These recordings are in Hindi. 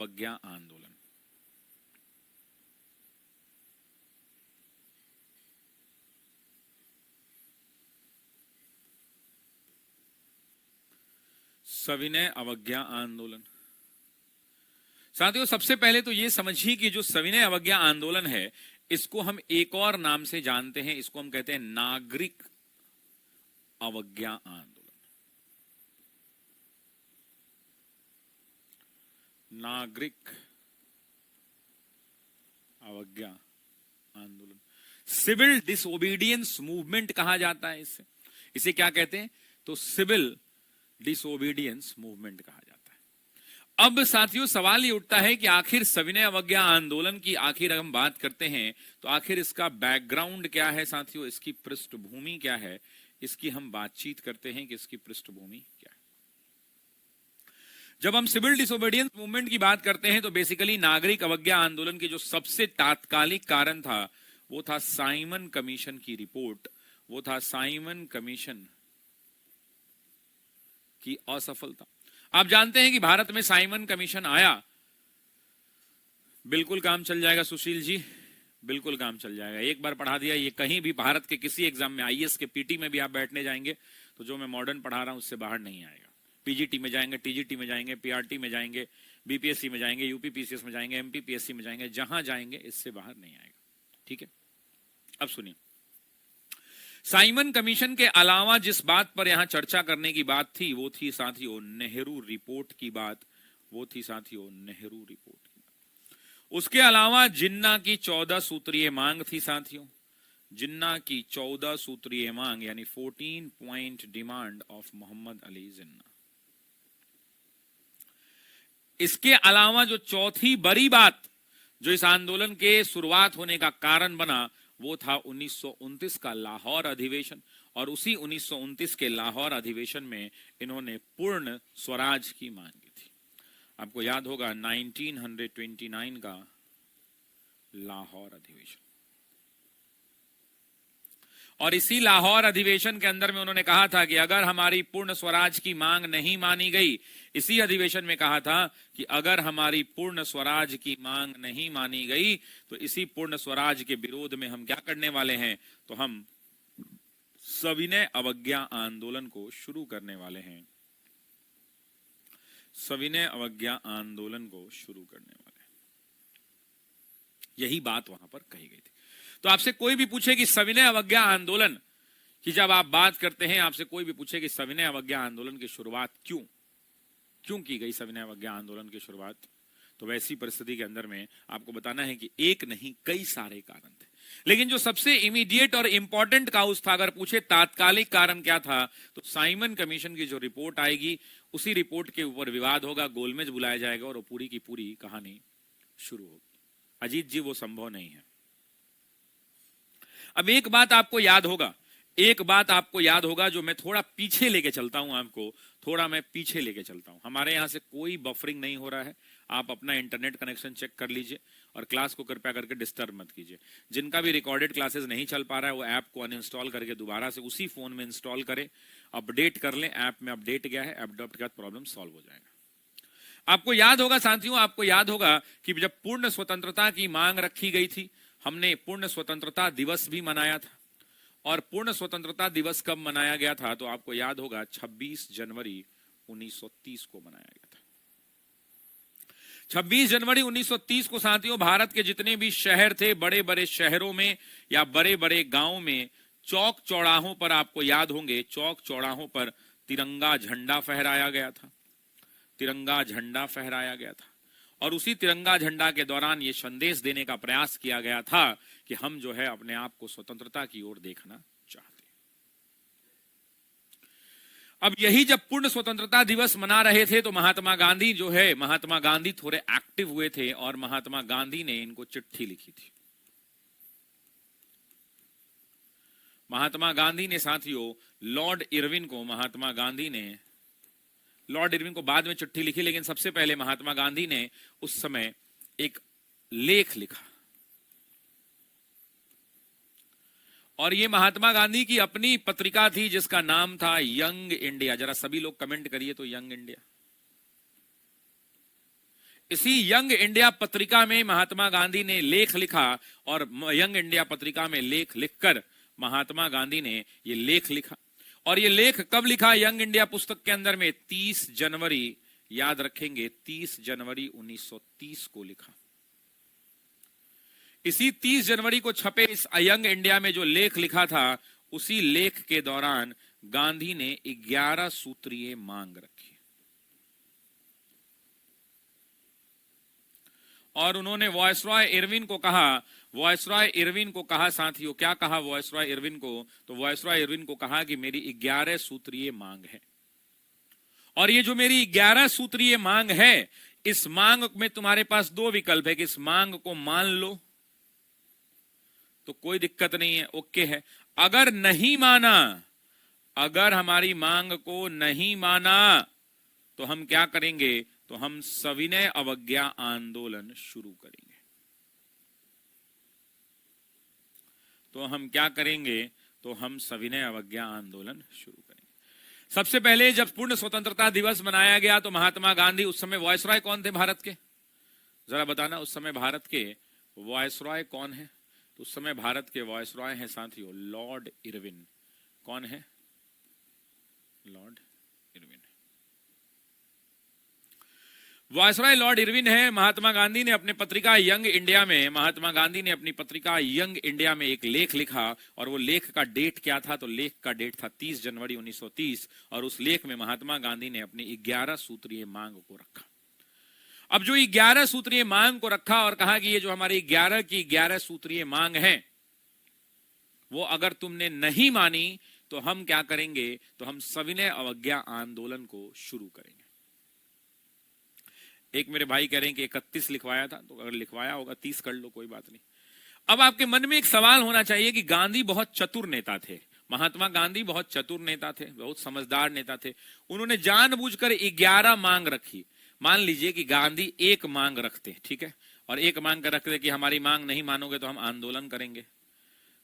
अवज्ञा आंदोलन। सविनय अवज्ञा आंदोलन। साथियों, सबसे पहले तो यह समझिए कि जो सविनय अवज्ञा आंदोलन है, इसको हम एक और नाम से जानते हैं। इसको हम कहते हैं नागरिक अवज्ञा आंदोलन। नागरिक अवज्ञा आंदोलन, सिविल डिसोबीडियंस मूवमेंट कहा जाता है इसे क्या कहते हैं? तो सिविल डिसोबीडियंस मूवमेंट कहा जाता है। अब साथियों, सवाल ये उठता है कि आखिर सविनय अवज्ञा आंदोलन की आखिर हम बात करते हैं तो आखिर इसका बैकग्राउंड क्या है साथियों, इसकी पृष्ठभूमि क्या है, इसकी हम बातचीत करते हैं कि इसकी पृष्ठभूमि क्या है। जब हम सिविल डिसोबीडियंस मूवमेंट की बात करते हैं तो बेसिकली नागरिक अवज्ञा आंदोलन के जो सबसे तात्कालिक कारण था वो था साइमन कमीशन की रिपोर्ट, वो था साइमन कमीशन की असफलता। आप जानते हैं कि भारत में साइमन कमीशन आया, बिल्कुल काम चल जाएगा सुशील जी, बिल्कुल काम चल जाएगा। एक बार पढ़ा दिया, ये कहीं भी भारत के किसी एग्जाम में, आईएएस के पीटी में भी आप बैठने जाएंगे तो जो मैं मॉडर्न पढ़ा रहा हूं उससे बाहर नहीं आएगा। पीजीटी में जाएंगे, टीजीटी में जाएंगे, पीआरटी में जाएंगे, बीपीएससी में जाएंगे, यूपीपीसीएस में जाएंगे, एमपीपीएससी में जाएंगे, जहां जाएंगे इससे बाहर नहीं आएगा। ठीक है, अब सुनिए, साइमन कमीशन के अलावा जिस बात पर यहां चर्चा करने की बात थी वो थी साथियों नेहरू रिपोर्ट की बात, वो थी साथियों नेहरू रिपोर्ट की बात। उसके अलावा जिन्ना की 14 सूत्रीय मांग थी साथियों, जिन्ना की 14 सूत्रीय मांग, यानी 14 point demand of Mohammad Ali Jinnah. इसके अलावा जो चौथी बड़ी बात जो इस आंदोलन के शुरुआत होने का कारण बना वो था 1929 का लाहौर अधिवेशन, और उसी 1929 के लाहौर अधिवेशन में इन्होंने पूर्ण स्वराज की मांग की थी। आपको याद होगा 1929 का लाहौर अधिवेशन, और इसी लाहौर अधिवेशन के अंदर में उन्होंने कहा था कि अगर हमारी पूर्ण स्वराज की मांग नहीं मानी गई, इसी अधिवेशन में कहा था कि अगर हमारी पूर्ण स्वराज की मांग नहीं मानी गई तो इसी पूर्ण स्वराज के विरोध में हम क्या करने वाले हैं, तो हम सविनय अवज्ञा आंदोलन को शुरू करने वाले हैं। सविनय अवज्ञा आंदोलन को शुरू करने वाले हैं, यही बात वहां पर कही गई थी। तो आपसे कोई भी पूछे कि सविनय अवज्ञा आंदोलन की जब आप बात करते हैं, आपसे कोई भी पूछे कि सविनय अवज्ञा आंदोलन की शुरुआत क्यों की गई, सविनय अवज्ञा आंदोलन की शुरुआत, तो वैसी परिस्थिति के अंदर में आपको बताना है कि एक नहीं कई सारे कारण थे, लेकिन जो सबसे इमीडिएट और इंपॉर्टेंट काउज था, अगर पूछे तात्कालिक कारण क्या था, तो साइमन कमीशन की जो रिपोर्ट आएगी उसी रिपोर्ट के ऊपर विवाद होगा, गोलमेज बुलाया जाएगा और वो पूरी की पूरी कहानी शुरू होगी। अजीत जी, वो संभव नहीं है। अब एक बात आपको याद होगा जो मैं थोड़ा पीछे लेके चलता हूं, आपको थोड़ा मैं पीछे लेके चलता हूं। हमारे यहां से कोई बफरिंग नहीं हो रहा है, आप अपना इंटरनेट कनेक्शन चेक कर लीजिए और क्लास को कृपया करके डिस्टर्ब मत कीजिए। जिनका भी रिकॉर्डेड क्लासेस नहीं चल पा रहा है वो ऐप को अनइंस्टॉल करके दोबारा से उसी फोन में इंस्टॉल करें, अपडेट कर लें। ऐप में अपडेट गया है, अपडेट के बाद प्रॉब्लम सॉल्व हो जाएगा। आपको याद होगा साथियों, आपको याद होगा कि जब पूर्ण स्वतंत्रता की मांग रखी गई थी, हमने पूर्ण स्वतंत्रता दिवस भी मनाया था, और पूर्ण स्वतंत्रता दिवस कब मनाया गया था, तो आपको याद होगा 26 जनवरी 1930 को मनाया गया था। 26 जनवरी 1930 को साथियों भारत के जितने भी शहर थे, बड़े बड़े शहरों में या बड़े बड़े गांव में चौक चौराहों पर, आपको याद होंगे, चौक चौराहों पर तिरंगा झंडा फहराया गया था, तिरंगा झंडा फहराया गया था। और उसी तिरंगा झंडा के दौरान ये संदेश देने का प्रयास किया गया था कि हम जो है अपने आप को स्वतंत्रता की ओर देखना चाहते हैं। अब यही जब पूर्ण स्वतंत्रता दिवस मना रहे थे तो महात्मा गांधी जो है, महात्मा गांधी थोड़े एक्टिव हुए थे और महात्मा गांधी ने इनको चिट्ठी लिखी थी। महात्मा गांधी ने साथियों लॉर्ड इरविन को, महात्मा गांधी ने लॉर्ड इरविन को बाद में चिट्ठी लिखी, लेकिन सबसे पहले महात्मा गांधी ने उस समय एक लेख लिखा, और ये महात्मा गांधी की अपनी पत्रिका थी जिसका नाम था यंग इंडिया। जरा सभी लोग कमेंट करिए तो, यंग इंडिया। इसी यंग इंडिया पत्रिका में महात्मा गांधी ने लेख लिखा, और यंग इंडिया पत्रिका में लेख लिखकर महात्मा गांधी ने ये लेख लिखा। और ये लेख कब लिखा? यंग इंडिया पुस्तक के अंदर में 30 जनवरी, याद रखेंगे 30 जनवरी 1930 को लिखा। इसी 30 जनवरी को छपे इस यंग इंडिया में जो लेख लिखा था, उसी लेख के दौरान गांधी ने 11 सूत्रीय मांग रखी, और उन्होंने वॉयसरॉय इरविन को कहा, वॉयसरॉय इरविन को कहा साथियों, क्या कहा वॉयसरॉय इरविन को? तो वॉयसरॉय इरविन को कहा कि मेरी 11 सूत्रीय मांग है, और ये जो मेरी 11 सूत्रीय मांग है, इस मांग में तुम्हारे पास दो विकल्प है कि इस मांग को मान लो तो कोई दिक्कत नहीं है, ओके है। अगर नहीं माना, अगर हमारी मांग को नहीं माना, तो हम क्या करेंगे? तो हम सविनय अवज्ञा आंदोलन शुरू करेंगे। तो हम क्या करेंगे? तो हम सविनय अवज्ञा आंदोलन शुरू करेंगे। सबसे पहले जब पूर्ण स्वतंत्रता दिवस मनाया गया, तो महात्मा गांधी, उस समय वॉयसरॉय कौन थे भारत के? जरा बताना, उस समय भारत के वॉयसरॉय कौन है? तो उस समय भारत के वॉयसरॉय हैं साथियों लॉर्ड इरविन। कौन है? Lord Irwin. Viceroy Lord Irwin है। महात्मा गांधी ने अपने पत्रिका यंग इंडिया में, महात्मा गांधी ने अपनी पत्रिका यंग इंडिया में एक लेख लिखा, और वो लेख का डेट क्या था? तो लेख का डेट था 30 जनवरी 1930, और उस लेख में महात्मा गांधी ने अपनी 11 सूत्रीय मांग को रखा। अब जो 11 सूत्रीय मांग को रखा और कहा कि ये जो हमारी 11 की 11 सूत्रीय मांग है, वो अगर तुमने नहीं मानी तो हम क्या करेंगे? तो हम सविनय अवज्ञा आंदोलन को शुरू करेंगे। एक मेरे भाई कह रहे हैं कि 31 लिखवाया था, तो अगर लिखवाया होगा 30 कर लो, कोई बात नहीं। अब आपके मन में एक सवाल होना चाहिए कि गांधी बहुत चतुर नेता थे, महात्मा गांधी बहुत चतुर नेता थे, बहुत समझदार नेता थे। उन्होंने जानबूझकर 11 मांग रखी। मान लीजिए कि गांधी एक मांग रखते, ठीक है, और एक मांग कर रखते कि हमारी मांग नहीं मानोगे तो हम आंदोलन करेंगे।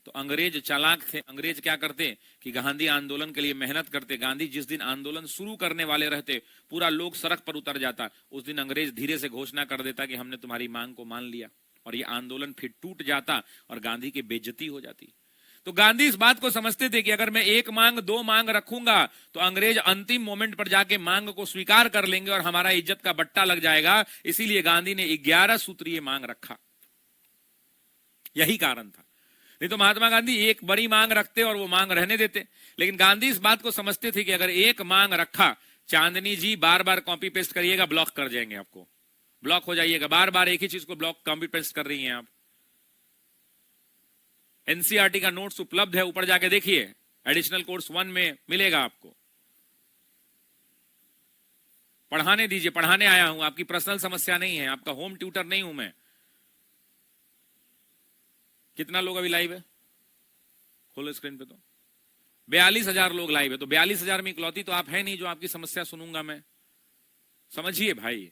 तो अंग्रेज चालाक थे। अंग्रेज क्या करते कि गांधी आंदोलन के लिए मेहनत करते। गांधी जिस दिन आंदोलन शुरू करने वाले रहते, पूरा लोग सड़क पर उतर जाता, उस दिन अंग्रेज धीरे से घोषणा कर देता कि हमने तुम्हारी मांग को मान लिया, और ये आंदोलन फिर टूट जाता और गांधी की बेइज्जती हो जाती। तो गांधी इस बात को समझते थे कि अगर मैं एक मांग, दो मांग रखूंगा तो अंग्रेज अंतिम मोमेंट पर जाके मांग को स्वीकार कर लेंगे और हमारा इज्जत का बट्टा लग जाएगा। इसीलिए गांधी ने 11 सूत्रीय मांग रखा। यही कारण था। नहीं तो महात्मा गांधी एक बड़ी मांग रखते और वो मांग रहने देते। लेकिन गांधी इस बात को समझते थे कि अगर एक मांग रखा, चांदनी जी बार बार कॉपी पेस्ट करिएगा, ब्लॉक कर जाएंगे, आपको ब्लॉक हो जाइएगा, बार बार एक ही चीज को ब्लॉक कॉपी पेस्ट कर रही हैं आप। एनसीईआरटी का नोट्स उपलब्ध है, ऊपर जाके देखिए, एडिशनल कोर्स 1 में मिलेगा आपको। पढ़ाने दीजिए, पढ़ाने आया हूं, आपकी पर्सनल समस्या नहीं है, आपका होम ट्यूटर नहीं हूं मैं। कितना लोग अभी लाइव है? खोलो स्क्रीन पे। तो 42,000 लोग लाइव है। तो 42,000 में इकलौती तो आप है नहीं जो आपकी समस्या सुनूंगा मैं। समझिए भाई,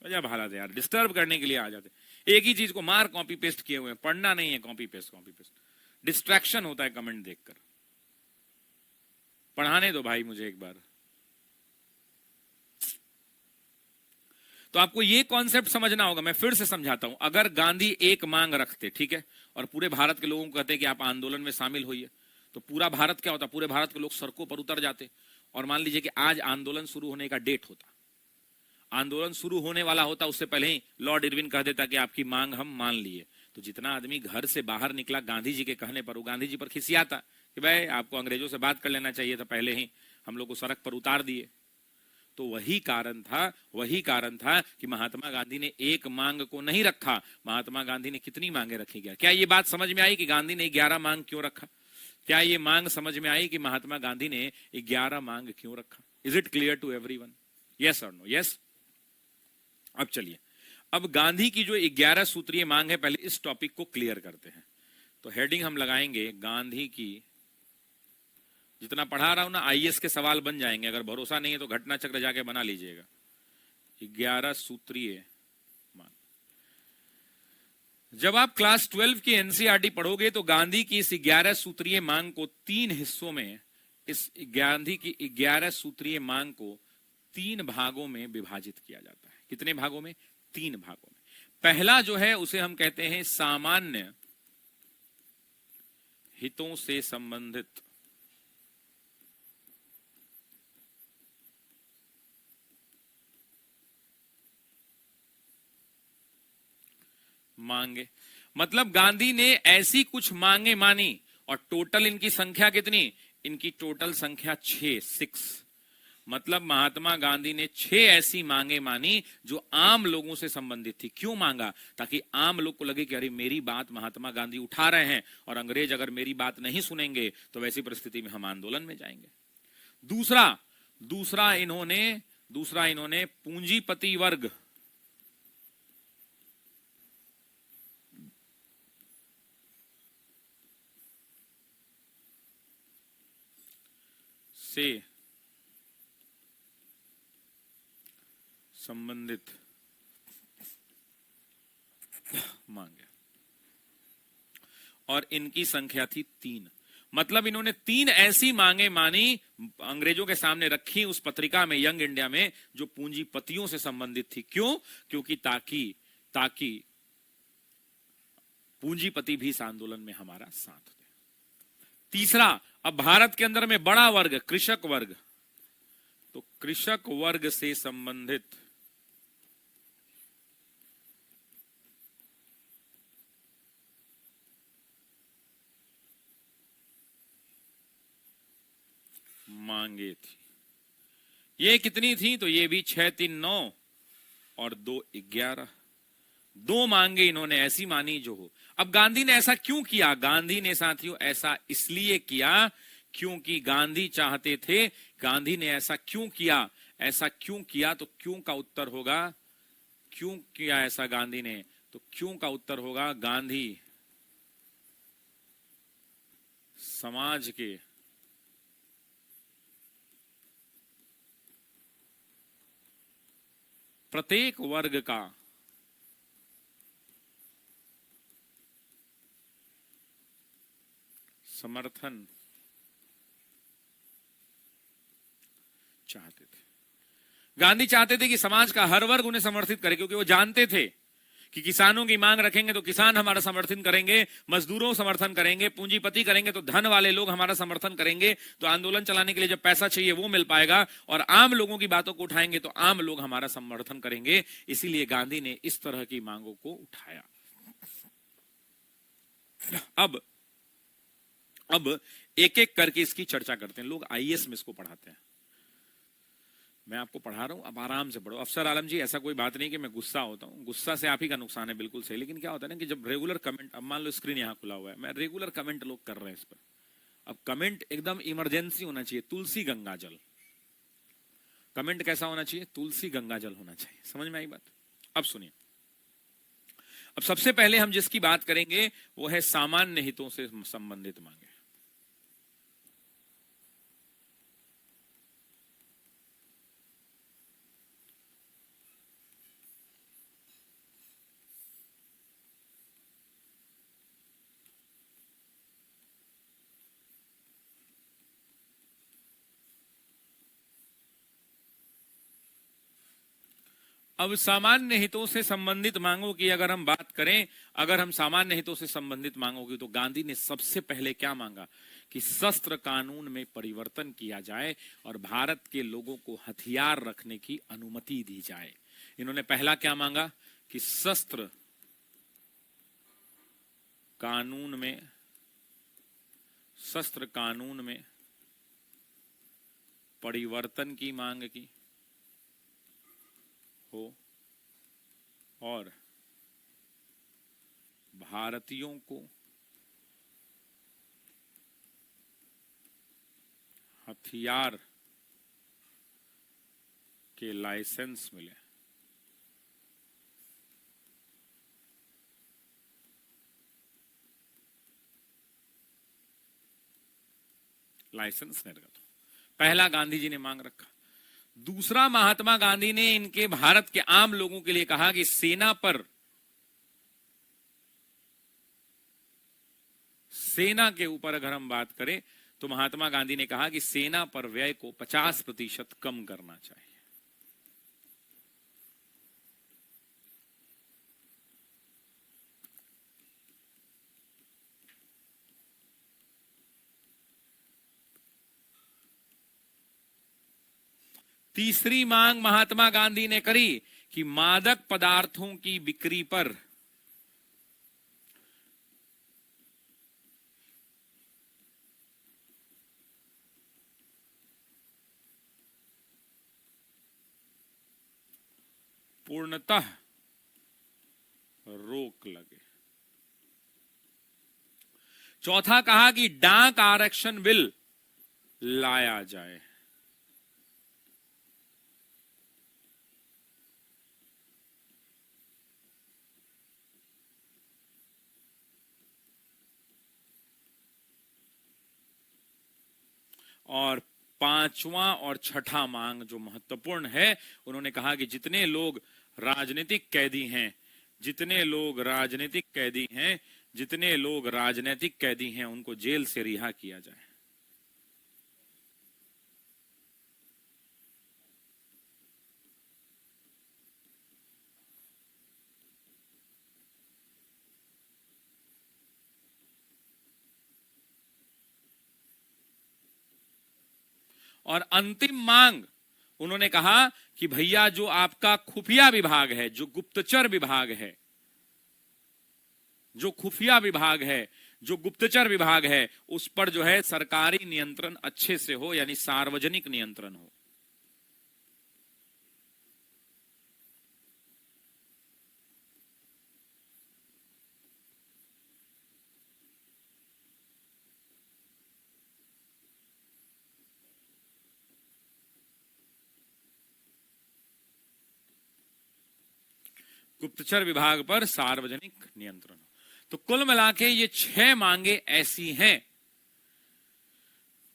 अजब हालत है यार, डिस्टर्ब करने के लिए आ जाते। एक ही चीज को मार कॉपी पेस्ट किए हुए हैं, पढ़ना नहीं है, कॉपी पेस्ट। डिस्ट्रैक्शन होता है कमेंट देखकर। पढ़ाने दो भाई मुझे एक बार। तो आपको ये कॉन्सेप्ट समझना होगा। मैं फिर से समझाता हूं। अगर गांधी एक मांग रखते, ठीक है, और पूरे भारत के लोगों को कहते कि आप आंदोलन में शामिल होइए, तो पूरा भारत क्या होता? पूरे भारत के लोग सड़कों पर उतर जाते। और मान लीजिए कि आज आंदोलन शुरू होने का डेट होता, आंदोलन शुरू होने वाला होता, उससे पहले ही लॉर्ड इरविन कह देता कि आपकी मांग हम मान लिए। तो जितना आदमी घर से बाहर निकला गांधी जी के कहने पर, वो गांधी जी पर खिसियाता कि भाई आपको अंग्रेजों से बात कर लेना चाहिए था, पहले ही हम लोग को सड़क पर उतार दिए। तो वही कारण था कि महात्मा गांधी ने एक मांग को नहीं रखा। महात्मा गांधी ने कितनी मांगे रखी गया? क्या ये बात समझ में आई कि गांधी ने 11 मांग क्यों रखा? क्या ये मांग समझ में आई कि महात्मा गांधी ने 11 मांग क्यों रखा? Is it clear to everyone? Yes और नो? यस। अब चलिए, अब गांधी की जो 11 सूत्रीय मांग है, पहले इस टॉपिक को क्लियर करते हैं। तो हेडिंग हम लगाएंगे गांधी की। जितना पढ़ा रहा हूं ना, आईएएस के सवाल बन जाएंगे। अगर भरोसा नहीं है तो घटना चक्र जाके बना लीजिएगा। 11 सूत्रीय मांग। जब आप क्लास 12 की एनसीईआरटी पढ़ोगे तो गांधी की इस 11 सूत्रीय मांग को 3 हिस्सों में, इस गांधी की 11 सूत्रीय मांग को 3 भागों में विभाजित किया जाता है। कितने भागों में? 3 भागों में। पहला जो है उसे हम कहते हैं सामान्य हितों से संबंधित मांगे। मतलब गांधी ने ऐसी कुछ मांगे मानी और टोटल इनकी संख्या कितनी? इनकी टोटल संख्या 6। मतलब महात्मा गांधी ने 6 ऐसी मांगे मानी जो आम लोगों से संबंधित थी। क्यों मांगा? ताकि आम लोग को लगे कि अरे मेरी बात महात्मा गांधी उठा रहे हैं और अंग्रेज अगर मेरी बात नहीं सुनेंगे तो वैसी परिस्थिति में हम आंदोलन में जाएंगे। दूसरा इन्होंने पूंजीपति वर्ग से संबंधित मांगे और इनकी संख्या थी 3। मतलब इन्होंने 3 ऐसी मांगे मानी, अंग्रेजों के सामने रखी उस पत्रिका में, यंग इंडिया में, जो पूंजीपतियों से संबंधित थी। क्यों? क्योंकि ताकि पूंजीपति भी इस आंदोलन में हमारा साथ दे। तीसरा, अब भारत के अंदर में बड़ा वर्ग कृषक वर्ग, तो कृषक वर्ग से संबंधित मांगे थी। ये कितनी थी? तो ये भी 6, 3, 9 और 2, 11। 2 मांगे इन्होंने ऐसी मानी जो हो। अब गांधी ने ऐसा क्यों किया? गांधी ने साथियों ऐसा इसलिए किया क्योंकि गांधी चाहते थे। गांधी ने ऐसा क्यों किया? ऐसा क्यों किया? तो क्यों का उत्तर होगा, क्यों किया ऐसा गांधी ने? तो क्यों का उत्तर होगा, गांधी समाज के प्रत्येक वर्ग का समर्थन चाहते थे। गांधी चाहते थे कि समाज का हर वर्ग उन्हें समर्थित करे, क्योंकि वो जानते थे कि किसानों की मांग रखेंगे तो किसान हमारा समर्थन करेंगे, मजदूरों समर्थन करेंगे, पूंजीपति करेंगे तो धन वाले लोग हमारा समर्थन करेंगे, तो आंदोलन चलाने के लिए जब पैसा चाहिए वो मिल पाएगा, और आम लोगों की बातों को उठाएंगे तो आम लोग हमारा समर्थन करेंगे। इसीलिए गांधी ने इस तरह की मांगों को उठाया। अब एक एक करके इसकी चर्चा करते हैं। लोग आईएएस में इसको पढ़ाते हैं, मैं आपको पढ़ा रहा हूं, अब आराम से पढ़ो। अफसर आलम जी, ऐसा कोई बात नहीं कि मैं गुस्सा होता हूं, गुस्सा से आप ही का नुकसान है, बिल्कुल सही। लेकिन क्या होता है ना कि जब रेगुलर कमेंट, अब मान लो स्क्रीन यहां खुला हुआ है, मैं रेगुलर कमेंट लोग कर रहे हैं इस पर, अब कमेंट एकदम इमरजेंसी होना चाहिए, तुलसी गंगा जल। कमेंट कैसा होना चाहिए? तुलसी गंगा जल होना चाहिए। समझ में आई बात? अब सुनिए, अब सबसे पहले हम जिसकी बात करेंगे वो है सामान्य हितों से संबंधित मांगे। अब सामान्य हितों से संबंधित मांगों की अगर हम बात करें, अगर हम सामान्य हितों से संबंधित मांगों की, तो गांधी ने सबसे पहले क्या मांगा कि शस्त्र कानून में परिवर्तन किया जाए और भारत के लोगों को हथियार रखने की अनुमति दी जाए। इन्होंने पहला क्या मांगा कि शस्त्र कानून में परिवर्तन की मांग की हो और भारतीयों को हथियार के लाइसेंस मिले। लाइसेंस निर्गत। पहला गांधी जी ने मांग रखा। दूसरा, महात्मा गांधी ने इनके भारत के आम लोगों के लिए कहा कि सेना पर सेना के ऊपर अगर हम बात करें तो महात्मा गांधी ने कहा कि सेना पर व्यय को 50% कम करना चाहिए। तीसरी मांग महात्मा गांधी ने करी कि मादक पदार्थों की बिक्री पर पूर्णतः रोक लगे। चौथा कहा कि डाक आरक्षण बिल लाया जाए। और पांचवा और छठा मांग जो महत्वपूर्ण है, उन्होंने कहा कि जितने लोग राजनीतिक कैदी हैं, जितने लोग राजनीतिक कैदी हैं, जितने लोग राजनीतिक कैदी हैं, उनको जेल से रिहा किया जाए। और अंतिम मांग उन्होंने कहा कि भैया जो आपका खुफिया विभाग है, जो गुप्तचर विभाग है, जो खुफिया विभाग है, जो गुप्तचर विभाग है, उस पर जो है सरकारी नियंत्रण अच्छे से हो, यानी सार्वजनिक नियंत्रण हो। गुप्तचर विभाग पर सार्वजनिक नियंत्रण। तो कुल मिला के ये 6 मांगे ऐसी हैं,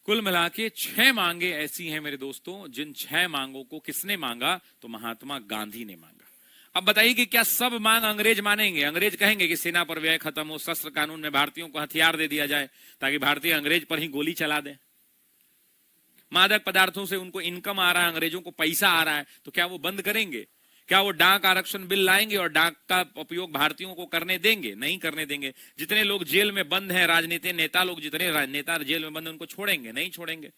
कुल मिला के 6 मांगे ऐसी हैं मेरे दोस्तों, जिन 6 मांगों को किसने मांगा? तो महात्मा गांधी ने मांगा। अब बताइए कि क्या सब मांग अंग्रेज मानेंगे? अंग्रेज कहेंगे कि सेना पर व्यय खत्म हो, शस्त्र कानून में भारतीयों को हथियार दे दिया जाए ताकि भारतीय अंग्रेज पर ही गोली चला दें। मादक पदार्थों से उनको इनकम आ रहा है, अंग्रेजों को पैसा आ रहा है, तो क्या वो बंद करेंगे? क्या वो डाक आरक्षण बिल लाएंगे और डाक का उपयोग भारतीयों को करने देंगे? नहीं करने देंगे। जितने लोग जेल में बंद हैं, राजनीतिक नेता लोग, जितने नेता जेल में बंद हैं, उनको छोड़ेंगे? नहीं छोड़ेंगे।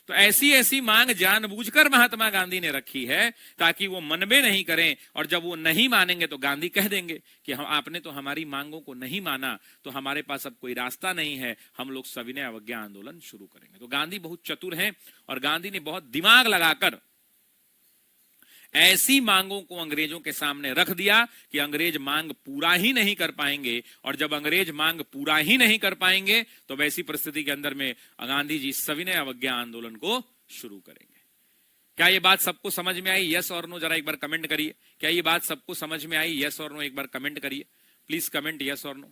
तो ऐसी ऐसी मांग जानबूझकर महात्मा गांधी ने रखी है ताकि वो मनबे नहीं करें, और जब वो नहीं मानेंगे तो गांधी कह देंगे कि हम आपने तो हमारी मांगों को नहीं माना, तो हमारे पास अब कोई रास्ता नहीं है, हम लोग सविनय अवज्ञा आंदोलन शुरू करेंगे। तो गांधी बहुत चतुर हैं और गांधी ने बहुत दिमाग लगाकर ऐसी मांगों को अंग्रेजों के सामने रख दिया कि अंग्रेज मांग पूरा ही नहीं कर पाएंगे, और जब अंग्रेज मांग पूरा ही नहीं कर पाएंगे तो वैसी परिस्थिति के अंदर में गांधी जी सविनय अवज्ञा आंदोलन को शुरू करेंगे। क्या ये बात सबको समझ में आई? यस और नो जरा एक बार कमेंट करिए। क्या ये बात सबको समझ में आई? यस और नो एक बार कमेंट करिए, प्लीज कमेंट यस और नो।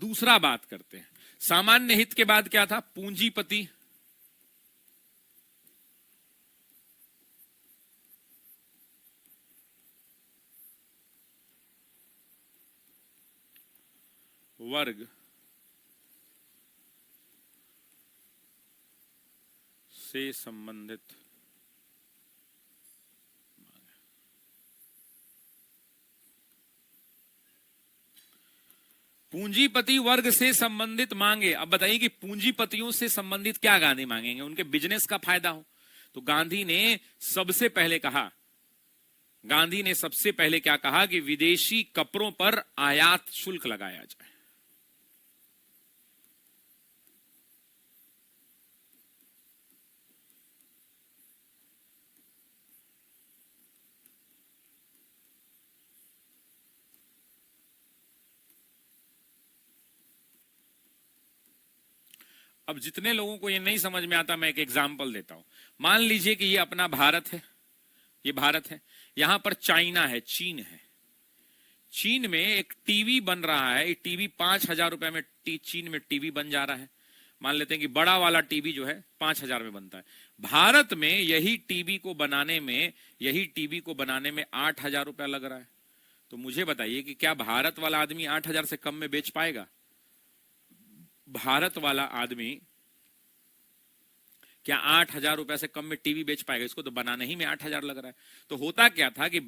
दूसरा बात करते हैं, सामान्य हित के बाद क्या था? पूंजीपति वर्ग से संबंधित पूंजीपति वर्ग से संबंधित मांगे। अब बताइए कि पूंजीपतियों से संबंधित क्या गांधी मांगेंगे? उनके बिजनेस का फायदा हो। तो गांधी ने सबसे पहले कहा, गांधी ने सबसे पहले क्या कहा कि विदेशी कपड़ों पर आयात शुल्क लगाया जाए। अब जितने लोगों को ये नहीं समझ में आता, मैं एक एग्जांपल देता हूं। मान लीजिए कि ये अपना भारत है, ये भारत है, यहां पर चाइना है, चीन है। चीन में एक टीवी बन रहा है, टीवी 5,000 रुपए में चीन में टीवी बन जा रहा है। मान लेते हैं कि बड़ा वाला टीवी जो है 5,000 में बनता है। भारत में यही टीवी को बनाने में 8,000 रुपया लग रहा है। तो मुझे बताइए कि क्या भारत वाला आदमी 8,000 से कम में बेच पाएगा? भारत वाला आदमी क्या 8,000 रुपए से कम में टीवी बेच पाएगा? इसको तो बनाने ही में 8,000 लग रहा है। तो होता क्या था कि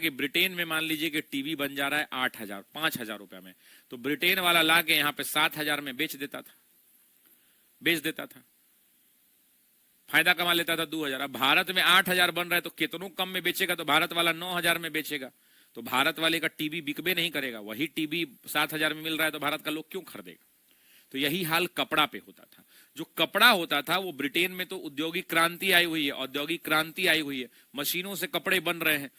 ब्रिटेन में मान लीजिए कि टीवी बन जा रहा है 8,000 5,000 रुपए में, तो ब्रिटेन वाला ला के यहाँ पे 7,000 में बेच देता था, फायदा कमा लेता था 2,000। अब भारत में 8,000 बन रहा है तो कितनों कम में बेचेगा? तो भारत वाला 9,000 में बेचेगा, तो भारत वाले का टीवी बिकबे नहीं करेगा। वही टीवी 7,000 में मिल रहा है तो भारत का लोग क्यों खरीदेगा? तो यही हाल कपड़ा पे होता था। जो कपड़ा होता था वो ब्रिटेन में तो औद्योगिक क्रांति आई हुई है, मशीनों से कपड़े बन रहे हैं।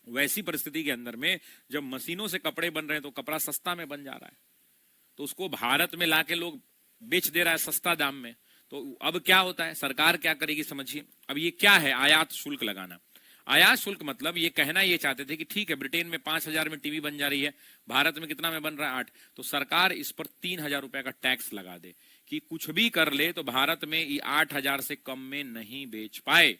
वैसी परिस्थिति के अंदर में जब मशीनों से कपड़े बन रहे हैं तो कपड़ा सस्ता में बन जा रहा है, तो उसको भारत में लाके लोग बेच दे रहा है सस्ता दाम में। तो अब क्या होता है, सरकार क्या करेगी समझिए। अब ये क्या है, आयात शुल्क लगाना। आयात शुल्क मतलब ये कहना ये चाहते थे कि ठीक है ब्रिटेन में 5,000 में टीवी बन जा रही है, भारत में कितना में बन रहा है 8, तो सरकार इस पर 3,000 रुपए का टैक्स लगा दे कि कुछ भी कर ले तो भारत में ये 8,000 से कम में नहीं बेच पाए।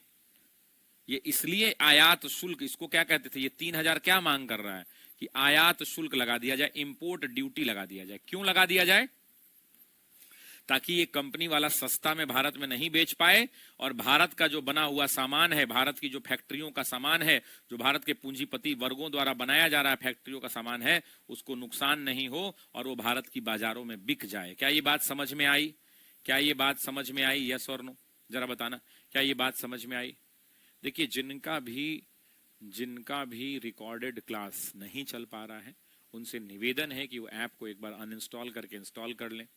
ये इसलिए आयात शुल्क, इसको क्या कहते थे, ये 3,000 क्या मांग कर रहा है कि आयात शुल्क लगा दिया जाए, इंपोर्ट ड्यूटी लगा दिया जाए। क्यों लगा दिया जाए? ताकि ये कंपनी वाला सस्ता में भारत में नहीं बेच पाए और भारत का जो बना हुआ सामान है, भारत की जो फैक्ट्रियों का सामान है, जो भारत के पूंजीपति वर्गों द्वारा बनाया जा रहा है फैक्ट्रियों का सामान है, उसको नुकसान नहीं हो और वो भारत की बाजारों में बिक जाए। क्या ये बात समझ में आई? यस और नो? जरा बताना, क्या ये बात समझ में आई? देखिए, जिनका भी रिकॉर्डेड क्लास नहीं चल पा रहा है उनसे निवेदन है कि वो ऐप को एक बार अनइंस्टॉल करके इंस्टॉल कर लें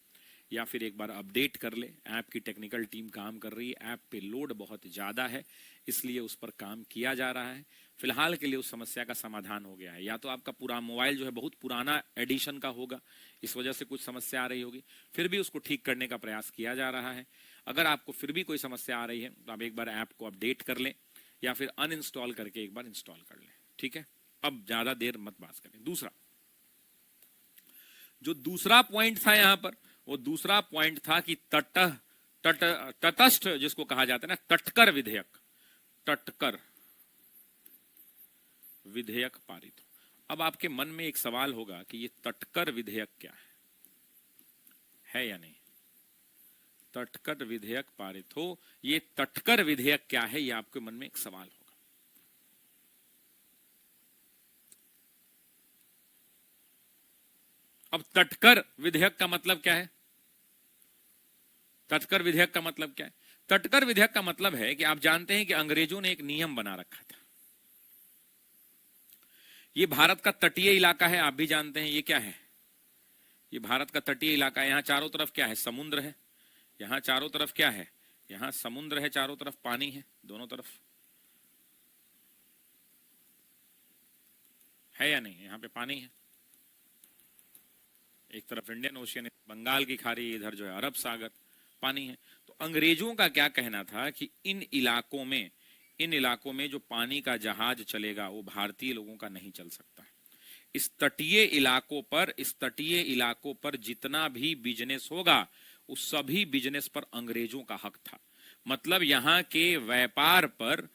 या फिर एक बार अपडेट कर ले। ऐप की टेक्निकल टीम काम कर रही है, ऐप पे लोड बहुत ज़्यादा है, इसलिए उस पर काम किया जा रहा है। फिलहाल के लिए उस समस्या का समाधान हो गया है। या तो आपका पूरा मोबाइल जो है बहुत पुराना एडिशन का होगा, इस वजह से कुछ समस्या आ रही होगी, फिर भी उसको ठीक करने का प्रयास किया जा रहा है। अगर आपको फिर भी कोई समस्या आ रही है तो आप एक बार ऐप को अपडेट कर लें या फिर अनइंस्टॉल करके एक बार इंस्टॉल कर लें, ठीक है? अब ज़्यादा देर मत बात करें। दूसरा पॉइंट था यहाँ पर, वो दूसरा पॉइंट था कि तटस्थ जिसको कहा जाता है ना, तटकर विधेयक पारित हो। अब आपके मन में एक सवाल होगा कि ये तटकर विधेयक क्या है या नहीं? तटकर विधेयक पारित हो, ये तटकर विधेयक क्या है, ये आपके मन में एक सवाल होगा। अब तटकर विधेयक का मतलब क्या है? तटकर विधेयक का मतलब क्या है? तटकर विधेयक का मतलब है कि आप जानते हैं कि अंग्रेजों ने एक नियम बना रखा था। ये भारत का तटीय इलाका है, आप भी जानते हैं। ये क्या है? ये भारत का तटीय इलाका है। यहां चारों तरफ क्या है? समुद्र है। यहां चारों तरफ क्या है? यहां समुद्र है, चारों तरफ पानी है, दोनों तरफ है या नहीं? यहां पे पानी है, एक तरफ इंडियन ओशियन, बंगाल की खाड़ी, इधर जो है अरब सागर, पानी है। तो अंग्रेजों का क्या कहना था कि इन इलाकों में जो पानी का जहाज चलेगा वो भारतीय लोगों का नहीं चल सकता। इस तटीय इलाकों पर जितना भी बिजनेस होगा उस सभी बिजनेस पर अंग्रेजों का हक था। मतलब यहाँ के व्यापार पर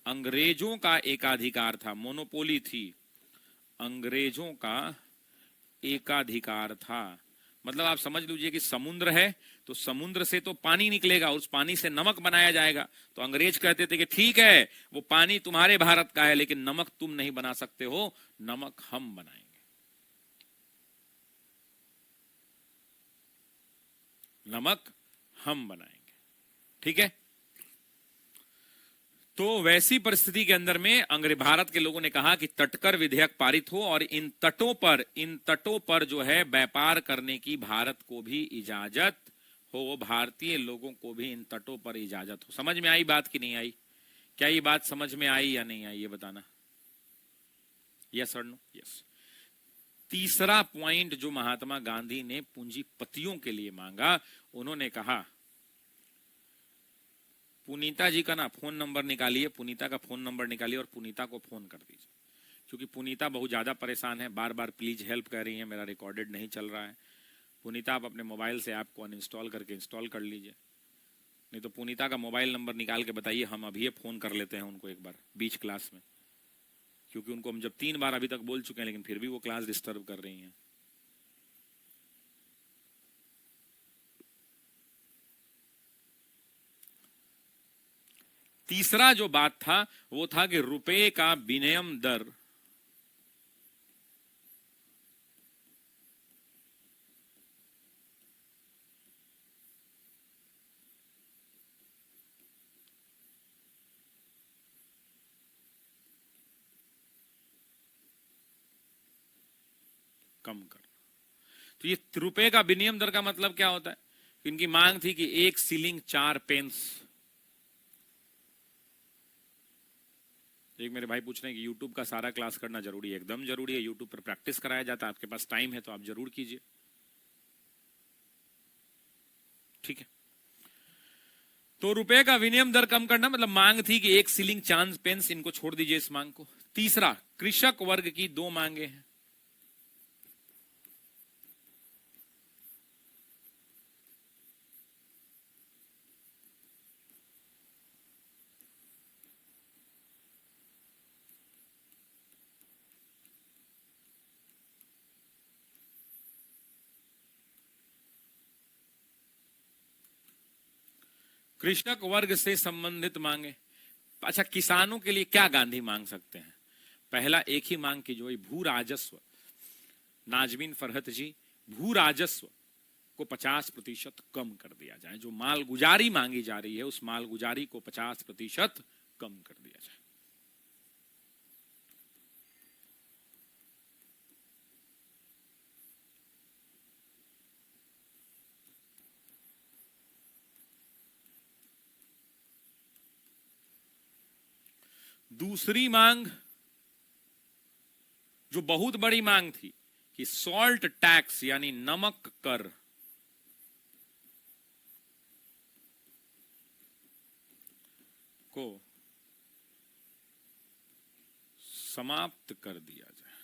अंग्रेजों का एकाधिकार था, मोनोपोली थी, अंग्रेजों का एकाधिकार था। मतलब आप समझ लीजिए कि समुद्र है तो समुद्र से तो पानी निकलेगा, उस पानी से नमक बनाया जाएगा। तो अंग्रेज कहते थे कि ठीक है, वो पानी तुम्हारे भारत का है लेकिन नमक तुम नहीं बना सकते हो, नमक हम बनाएंगे। ठीक है? तो वैसी परिस्थिति के अंदर में भारत के लोगों ने कहा कि तटकर विधेयक पारित हो और इन तटों पर जो है व्यापार करने की भारत को भी इजाजत हो, भारतीय लोगों को भी इन तटों पर इजाजत हो। समझ में आई बात कि नहीं आई? क्या ये बात समझ में आई या नहीं आई, ये बताना, यस और नो? यस। तीसरा पॉइंट जो महात्मा गांधी ने पूंजीपतियों के लिए मांगा, उन्होंने कहा, पुनीता जी का ना फोन नंबर निकालिए, पुनीता का फोन नंबर निकालिए और पुनीता को फोन कर दीजिए, क्योंकि पुनीता बहुत ज्यादा परेशान है, बार बार प्लीज हेल्प कह रही है, मेरा रिकॉर्डेड नहीं चल रहा है। पुनीता, आप अपने मोबाइल से ऐप को अनइंस्टॉल करके इंस्टॉल कर लीजिए। नहीं तो पुनीता का मोबाइल नंबर निकाल के बताइए, हम अभी फोन कर लेते हैं उनको एक बार बीच क्लास में, क्योंकि उनको हम जब 3 बार अभी तक बोल चुके हैं लेकिन फिर भी वो क्लास डिस्टर्ब कर रही हैं। तीसरा जो बात था वो था कि रुपए का विनिमय दर कम कर। तो ये रुपए का विनिमय दर का मतलब क्या होता है? इनकी मांग थी कि 1 शिलिंग 4 पेंस। एक मेरे भाई पूछ रहे हैं कि यूट्यूब का सारा क्लास करना जरूरी है। एकदम जरूरी है, यूट्यूब पर प्रैक्टिस कराया जाता है। आपके पास टाइम है तो आप जरूर कीजिए, ठीक है। तो रुपए का विनिमय दर कम करना मतलब मांग थी कि 1 शिलिंग 4 पेंस, इनको छोड़ दीजिए इस मांग को। तीसरा, कृषक वर्ग की 2 मांगे हैं। कृषक वर्ग से संबंधित मांगे। अच्छा, किसानों के लिए क्या गांधी मांग सकते हैं? पहला एक ही मांग की जो भू राजस्व, नाजमीन फरहत जी, भू राजस्व को 50% कम कर दिया जाए। जो माल गुजारी मांगी जा रही है उस माल गुजारी को 50% कम कर दिया जाए। दूसरी मांग जो बहुत बड़ी मांग थी कि सॉल्ट टैक्स यानी नमक कर को समाप्त कर दिया जाए।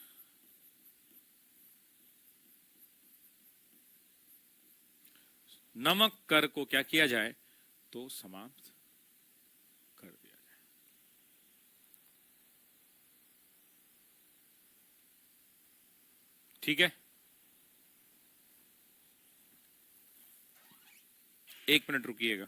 नमक कर को क्या किया जाए? तो समाप्त कर दिया जाए। ठीक है, 1 मिनट रुकिएगा।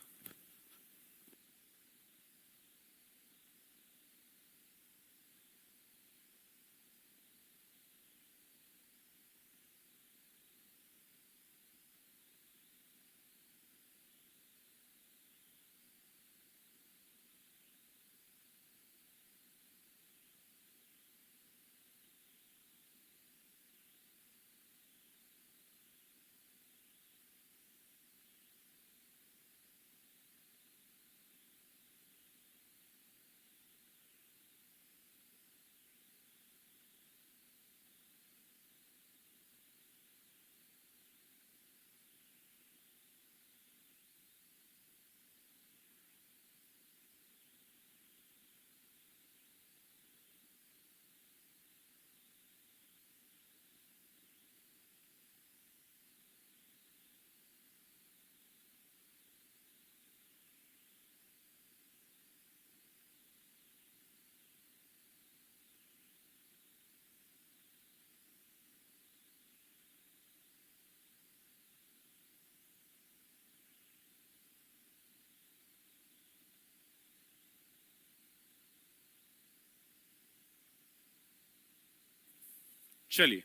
चलिए,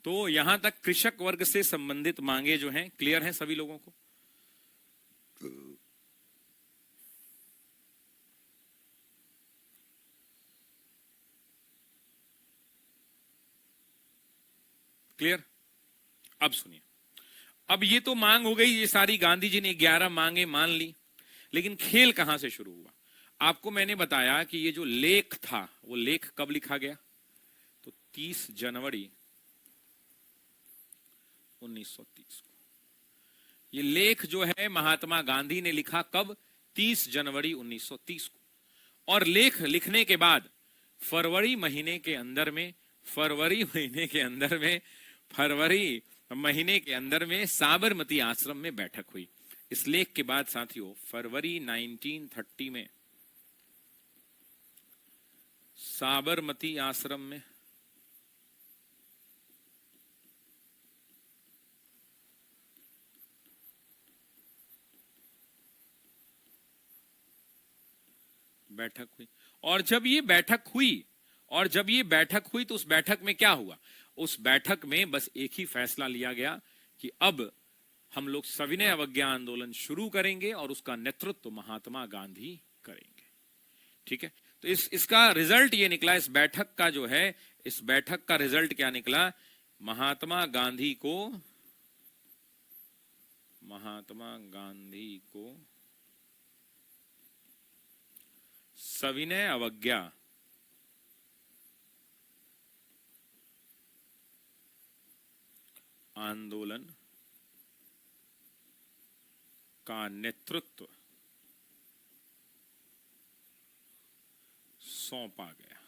तो यहां तक कृषक वर्ग से संबंधित मांगे जो हैं क्लियर हैं सभी लोगों को? क्लियर? अब सुनिए, अब ये तो मांग हो गई, ये सारी गांधी जी ने 11 मांगे मान ली, लेकिन खेल कहां से शुरू हुआ? आपको मैंने बताया कि ये जो लेख था वो लेख कब लिखा गया? तो 30 जनवरी 1930 को। ये लेख जो है महात्मा गांधी ने लिखा कब? 30 जनवरी 1930 को। और लेख लिखने के बाद फरवरी महीने के अंदर में फरवरी महीने के अंदर में साबरमती आश्रम में बैठक हुई। इस लेख के बाद साथियों फरवरी 1930 में साबरमती आश्रम में बैठक हुई। और जब ये बैठक हुई तो उस बैठक में क्या हुआ? उस बैठक में बस एक ही फैसला लिया गया कि अब हम लोग सविनय अवज्ञा आंदोलन शुरू करेंगे और उसका नेतृत्व महात्मा गांधी करेंगे। ठीक है, तो इसका रिजल्ट ये निकला, इस बैठक का जो है, इस बैठक का रिजल्ट क्या निकला? महात्मा गांधी को सविनय अवज्ञा आंदोलन का नेतृत्व सौंपा गया।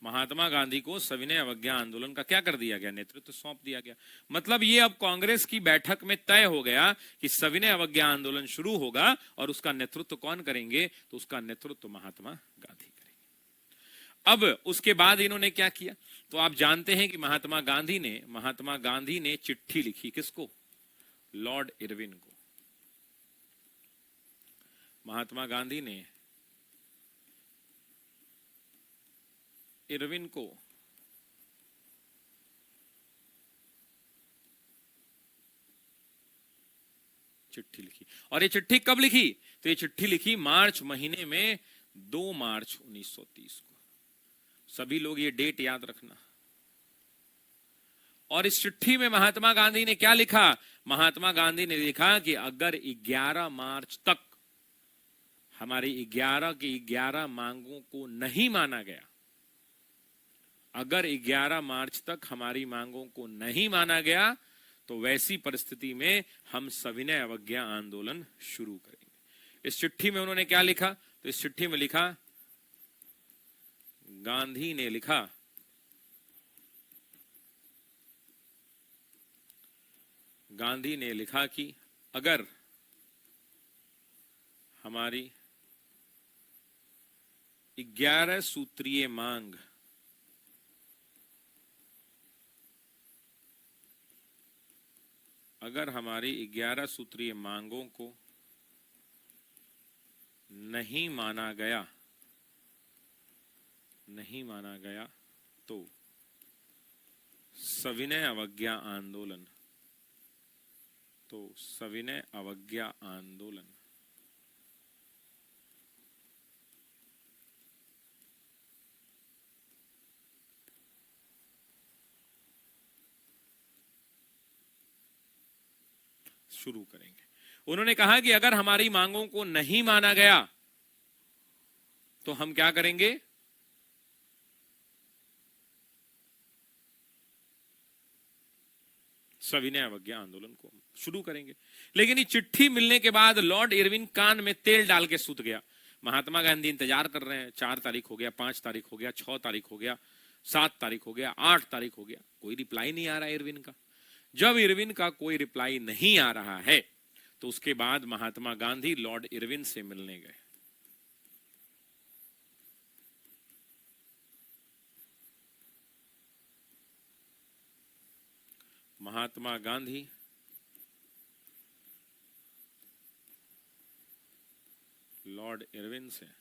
महात्मा गांधी को सविनय अवज्ञा आंदोलन का क्या कर दिया गया? नेतृत्व सौंप दिया गया। मतलब ये अब कांग्रेस की बैठक में तय हो गया कि सविनय अवज्ञा आंदोलन शुरू होगा और उसका नेतृत्व कौन करेंगे? तो उसका नेतृत्व महात्मा गांधी करेंगे। अब उसके बाद इन्होंने क्या किया? तो आप जानते हैं कि महात्मा गांधी ने चिट्ठी लिखी। किसको? लॉर्ड इरविन को। महात्मा गांधी ने इरविन को चिट्ठी लिखी। और ये चिट्ठी कब लिखी? तो ये चिट्ठी लिखी मार्च महीने में, 2 मार्च 1930 को। सभी लोग ये डेट याद रखना। और इस चिट्ठी में महात्मा गांधी ने क्या लिखा? महात्मा गांधी ने लिखा कि अगर 11 मार्च तक हमारी 11 की 11 मांगों को नहीं माना गया, अगर 11 मार्च तक हमारी मांगों को नहीं माना गया तो वैसी परिस्थिति में हम सविनय अवज्ञा आंदोलन शुरू करेंगे। इस चिट्ठी में उन्होंने क्या लिखा? तो इस चिट्ठी में लिखा, गांधी ने लिखा कि अगर हमारी 11 सूत्रीय मांग अगर हमारी 11 सूत्रीय मांगों को नहीं माना गया तो सविनय अवज्ञा आंदोलन शुरू करेंगे। उन्होंने कहा कि अगर हमारी मांगों को नहीं माना गया तो हम क्या करेंगे? सविनय अवज्ञा आंदोलन को शुरू करेंगे। लेकिन ये चिट्ठी मिलने के बाद लॉर्ड इरविन कान में तेल डाल के सूत गया। महात्मा गांधी इंतजार कर रहे हैं। 4 तारीख हो गया, 5 तारीख हो गया, 6 तारीख हो गया, 7 तारीख हो गया, 8 तारीख हो गया, कोई रिप्लाई नहीं आ रहा इरविन का। जब इरविन का कोई रिप्लाई नहीं आ रहा है तो उसके बाद महात्मा गांधी लॉर्ड इरविन से मिलने गए। महात्मा गांधी लॉर्ड इरविन से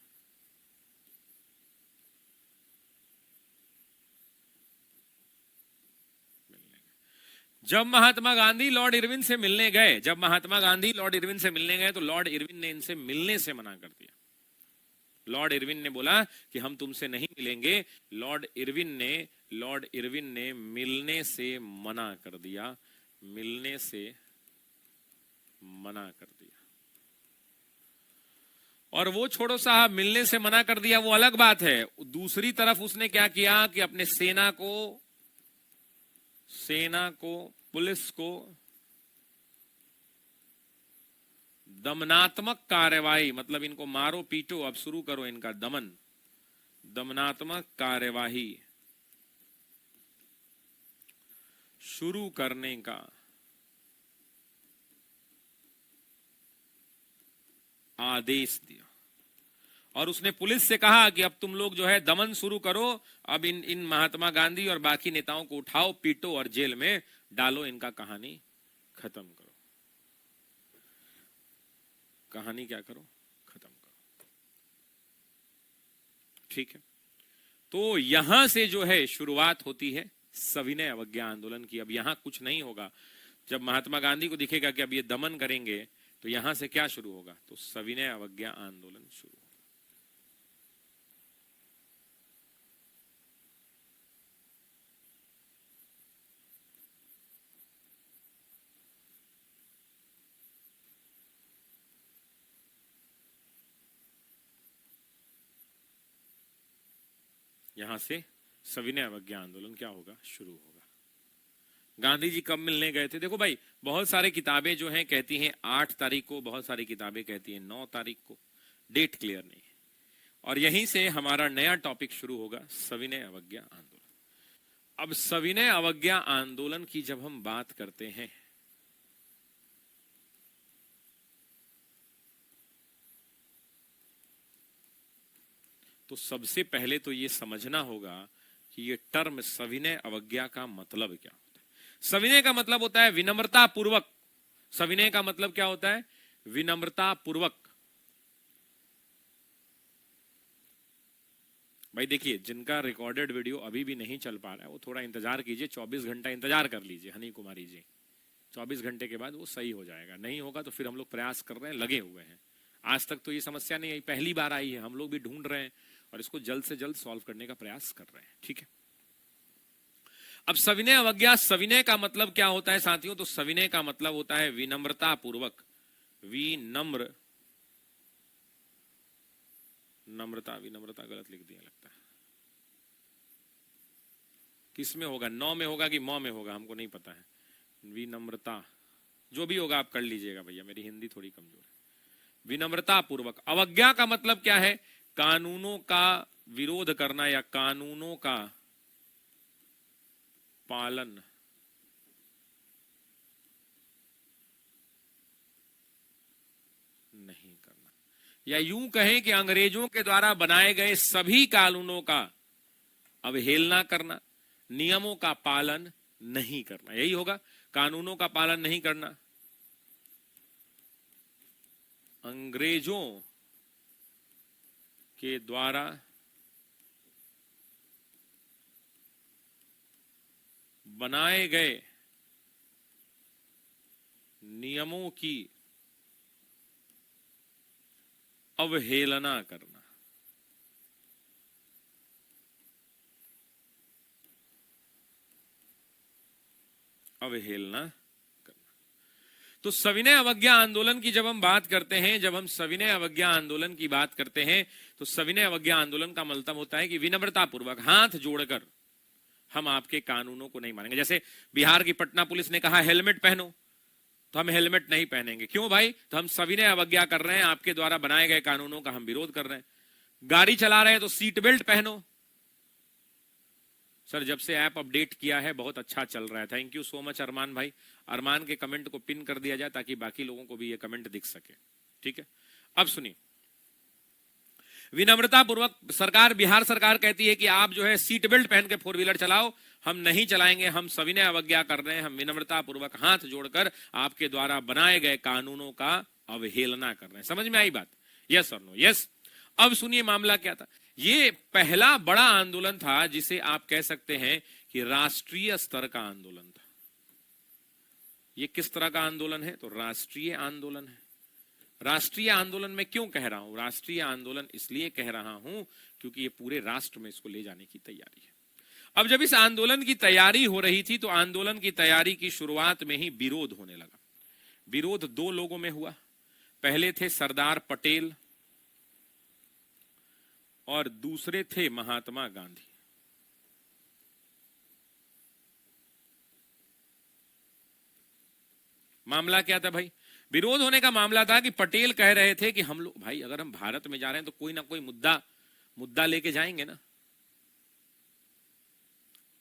जब महात्मा गांधी लॉर्ड इरविन से मिलने गए तो लॉर्ड इरविन ने इनसे मिलने से मना कर दिया। लॉर्ड इरविन ने बोला कि हम तुमसे नहीं मिलेंगे। लॉर्ड इरविन ने मिलने से मना कर दिया। और वो छोड़ो साहब, मिलने से मना कर दिया वो अलग बात है। दूसरी तरफ उसने क्या किया कि अपने सेना को पुलिस को दमनात्मक कार्यवाही, मतलब इनको मारो पीटो, अब शुरू करो इनका दमनात्मक कार्यवाही शुरू करने का आदेश दिया और उसने पुलिस से कहा कि अब तुम लोग जो है दमन शुरू करो, अब इन महात्मा गांधी और बाकी नेताओं को उठाओ, पीटो और जेल में डालो, इनका कहानी खत्म करो। कहानी क्या करो, खत्म करो। ठीक है, तो यहां से जो है शुरुआत होती है सविनय अवज्ञा आंदोलन की। अब यहां कुछ नहीं होगा, जब महात्मा गांधी को दिखेगा कि अब ये दमन करेंगे तो यहां से क्या शुरू होगा, तो सविनय अवज्ञा आंदोलन शुरू होगा। यहां से सविनय अवज्ञा आंदोलन क्या होगा, शुरू होगा। गांधी जी कब मिलने गए थे? देखो भाई, बहुत सारे किताबें जो हैं कहती हैं 8 तारीख को, बहुत सारी किताबें कहती हैं 9 तारीख को, डेट क्लियर नहीं है। और यहीं से हमारा नया टॉपिक शुरू होगा, सविनय अवज्ञा आंदोलन। अब सविनय अवज्ञा आंदोलन की जब हम बात करते हैं तो सबसे पहले तो ये समझना होगा कि ये टर्म सविनय अवज्ञा का मतलब क्या होता है। सविनय का मतलब होता है विनम्रता पूर्वक। सविनय का मतलब क्या होता है, विनम्रता पूर्वक। भाई देखिए, जिनका रिकॉर्डेड वीडियो अभी भी नहीं चल पा रहा है वो थोड़ा इंतजार कीजिए, 24 घंटा इंतजार कर लीजिए हनी कुमारी जी। 24 घंटे के बाद वो सही हो जाएगा, नहीं होगा तो फिर हम लोग प्रयास कर रहे हैं, लगे हुए हैं। आज तक तो ये समस्या नहीं आई, पहली बार आई है, हम लोग भी ढूंढ रहे हैं और इसको जल्द से जल्द सॉल्व करने का प्रयास कर रहे हैं। ठीक है, अब सविनय अवज्ञा, सविनय का मतलब क्या होता है साथियों? तो सविनय का मतलब होता है विनम्रता पूर्वक। विनम्र, नम्रता, विनम्रता गलत लिख दिया लगता है। किस में होगा, नौ में होगा कि मौ में होगा, हमको नहीं पता है। विनम्रता, जो भी होगा आप कर लीजिएगा भैया, मेरी हिंदी थोड़ी कमजोर है। विनम्रता पूर्वक। अवज्ञा का मतलब क्या है? कानूनों का विरोध करना या कानूनों का पालन नहीं करना, या यूं कहें कि अंग्रेजों के द्वारा बनाए गए सभी कानूनों का अवहेलना करना, नियमों का पालन नहीं करना, यही होगा। कानूनों का पालन नहीं करना, अंग्रेजों के द्वारा बनाए गए नियमों की अवहेलना करना। अवहेलना करना। तो सविनय अवज्ञा आंदोलन की जब हम बात करते हैं, जब हम सविनय अवज्ञा आंदोलन की बात करते हैं तो सविनय अवज्ञा आंदोलन का मतलब होता है कि विनम्रता पूर्वक हाथ जोड़कर हम आपके कानूनों को नहीं मानेंगे। जैसे बिहार की पटना पुलिस ने कहा हेलमेट पहनो, तो हम हेलमेट नहीं पहनेंगे। क्यों भाई? तो हम सविनय अवज्ञा कर रहे हैं, आपके द्वारा बनाए गए कानूनों का हम विरोध कर रहे हैं। गाड़ी चला रहे हैं तो सीट बेल्ट पहनो। सर जब से ऐप अपडेट किया है बहुत अच्छा चल रहा है, थैंक यू सो मच अरमान भाई। अरमान के कमेंट को पिन कर दिया जाए ताकि बाकी लोगों को भी ये कमेंट दिख सके। ठीक है, अब सुनिए, विनम्रता पूर्वक सरकार, बिहार सरकार कहती है कि आप जो है सीट बेल्ट पहन के 4 व्हीलर चलाओ, हम नहीं चलाएंगे, हम सविनय अवज्ञा कर रहे हैं, हम विनम्रता पूर्वक हाथ जोड़कर आपके द्वारा बनाए गए कानूनों का अवहेलना कर रहे हैं। समझ में आई बात? यस और नो? यस। अब सुनिए मामला क्या था। ये पहला बड़ा आंदोलन था जिसे आप कह सकते हैं कि राष्ट्रीय स्तर का आंदोलन था। ये किस तरह का आंदोलन है? तो राष्ट्रीय आंदोलन है। राष्ट्रीय आंदोलन में क्यों कह रहा हूं? राष्ट्रीय आंदोलन इसलिए कह रहा हूं क्योंकि ये पूरे राष्ट्र में इसको ले जाने की तैयारी है। अब जब इस आंदोलन की तैयारी हो रही थी तो आंदोलन की तैयारी की शुरुआत में ही विरोध होने लगा। विरोध 2 लोगों में हुआ। पहले थे सरदार पटेल और दूसरे थे महात्मा गांधी। मामला क्या था भाई? विरोध होने का मामला था कि पटेल कह रहे थे कि हम लोग भाई अगर हम भारत में जा रहे हैं तो कोई ना कोई मुद्दा लेके जाएंगे ना।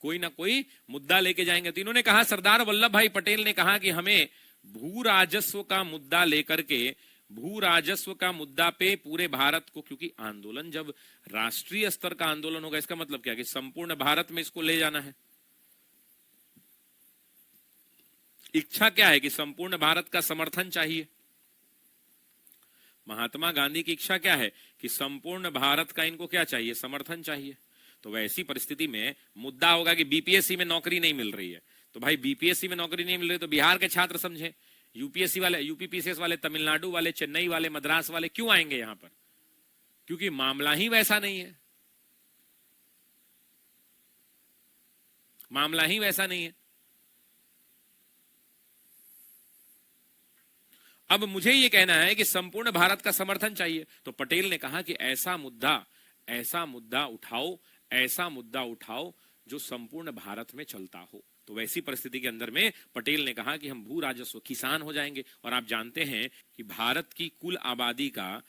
कोई ना कोई मुद्दा लेके जाएंगे। तो इन्होंने कहा, सरदार वल्लभ भाई पटेल ने कहा कि हमें भू राजस्व का मुद्दा लेकर के, भू राजस्व का मुद्दा पे पूरे भारत को, क्योंकि आंदोलन जब राष्ट्रीय स्तर का आंदोलन होगा, इसका मतलब क्या कि संपूर्ण भारत में इसको ले जाना है। इच्छा क्या है कि संपूर्ण भारत का समर्थन चाहिए। महात्मा गांधी की इच्छा क्या है कि संपूर्ण भारत का इनको क्या चाहिए, समर्थन चाहिए। तो वैसी परिस्थिति में मुद्दा होगा कि बीपीएससी में नौकरी नहीं मिल रही है, तो भाई बीपीएससी में नौकरी नहीं मिल रही तो बिहार के छात्र समझे, यूपीएससी वाले, यूपीपीसीएस वाले, तमिलनाडु वाले, चेन्नई वाले, मद्रास वाले क्यों आएंगे यहां पर, क्योंकि मामला ही वैसा नहीं है, मामला ही वैसा नहीं है। अब मुझे यह कहना है कि संपूर्ण भारत का समर्थन चाहिए, तो पटेल ने कहा कि ऐसा मुद्दा उठाओ, ऐसा मुद्दा उठाओ जो संपूर्ण भारत में चलता हो। तो वैसी परिस्थिति के अंदर में पटेल ने कहा कि हम भू राजस्व किसान हो जाएंगे। और आप जानते हैं कि भारत की कुल आबादी का,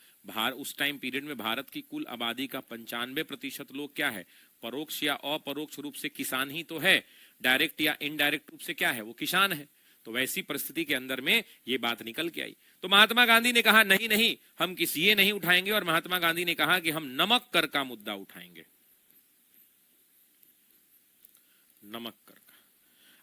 उस टाइम पीरियड में भारत की कुल आबादी का 95% लोग क्या है, परोक्ष या अपरोक्ष रूप से किसान ही तो है, डायरेक्ट या इनडायरेक्ट रूप से क्या है, वो किसान है। तो वैसी परिस्थिति के अंदर में ये बात निकल के आई। तो महात्मा गांधी ने कहा नहीं नहीं, हम किसी ये नहीं उठाएंगे, और महात्मा गांधी ने कहा कि हम नमक कर का मुद्दा उठाएंगे, नमक कर का।